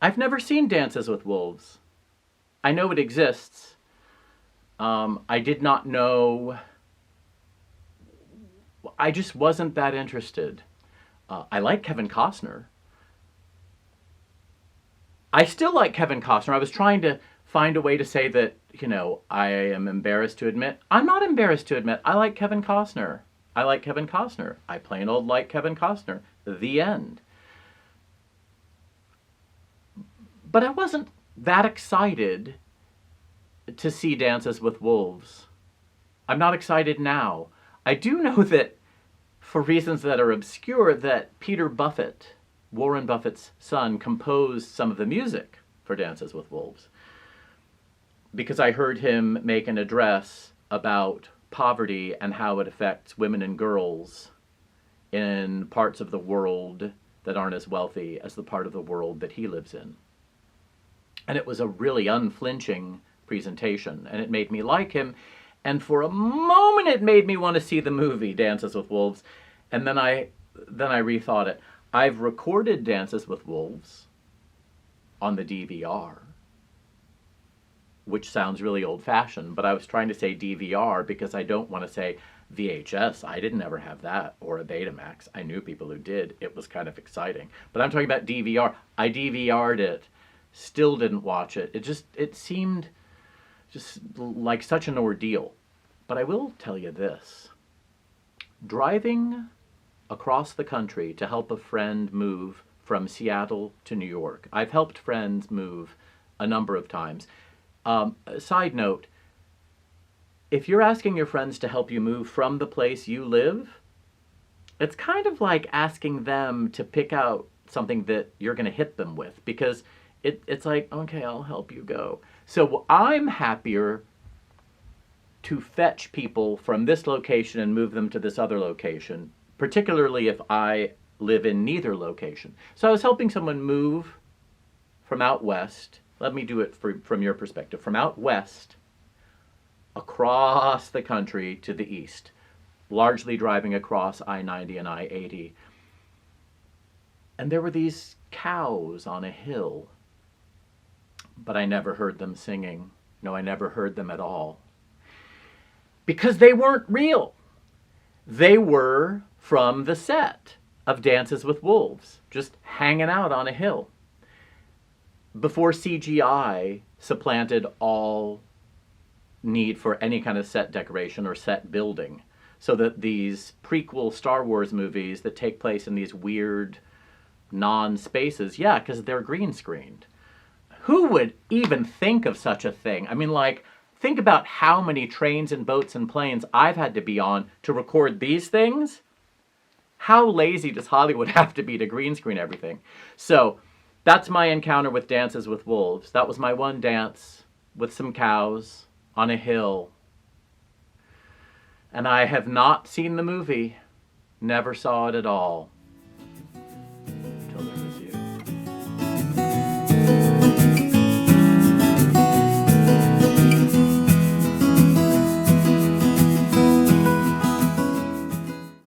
I've never seen Dances with Wolves. I know it exists. I did not know. I just wasn't that interested. I like Kevin Costner. I still like Kevin Costner. I was trying to find a way to say that, I am embarrassed to admit. I'm not embarrassed to admit I like Kevin Costner. I like Kevin Costner. I plain old like Kevin Costner. The end. But I wasn't that excited to see Dances with Wolves. I'm not excited now. I do know that, for reasons that are obscure, that Peter Buffett, Warren Buffett's son, composed some of the music for Dances with Wolves. Because I heard him make an address about poverty and how it affects women and girls in parts of the world that aren't as wealthy as the part of the world that he lives in. And it was a really unflinching presentation, and it made me like him. And for a moment, it made me want to see the movie Dances with Wolves. And then I rethought it. I've recorded Dances with Wolves on the DVR, which sounds really old-fashioned, but I was trying to say DVR because I don't want to say VHS. I didn't ever have that, or a Betamax. I knew people who did. It was kind of exciting. But I'm talking about DVR. I DVR'd it, still didn't watch it. It seemed just like such an ordeal. But I will tell you this. Driving across the country to help a friend move from Seattle to New York. I've helped friends move a number of times. Side note, if you're asking your friends to help you move from the place you live, it's kind of like asking them to pick out something that you're going to hit them with, because it's like, okay, I'll help you go. So I'm happier to fetch people from this location and move them to this other location, particularly if I live in neither location. So I was helping someone move from out west. Let me do it from your perspective. From out west, across the country to the east, largely driving across I-90 and I-80. And there were these cows on a hill, but I never heard them singing. No, I never heard them at all. Because they weren't real. They were from the set of Dances with Wolves, just hanging out on a hill. Before CGI supplanted all need for any kind of set decoration or set building. So that these prequel Star Wars movies that take place in these weird non-spaces, yeah, because they're green screened. Who would even think of such a thing? I mean, like, think about how many trains and boats and planes I've had to be on to record these things. How lazy does Hollywood have to be to green screen everything? So that's my encounter with Dances with Wolves. That was my one dance with some cows on a hill. And I have not seen the movie. Never saw it at all.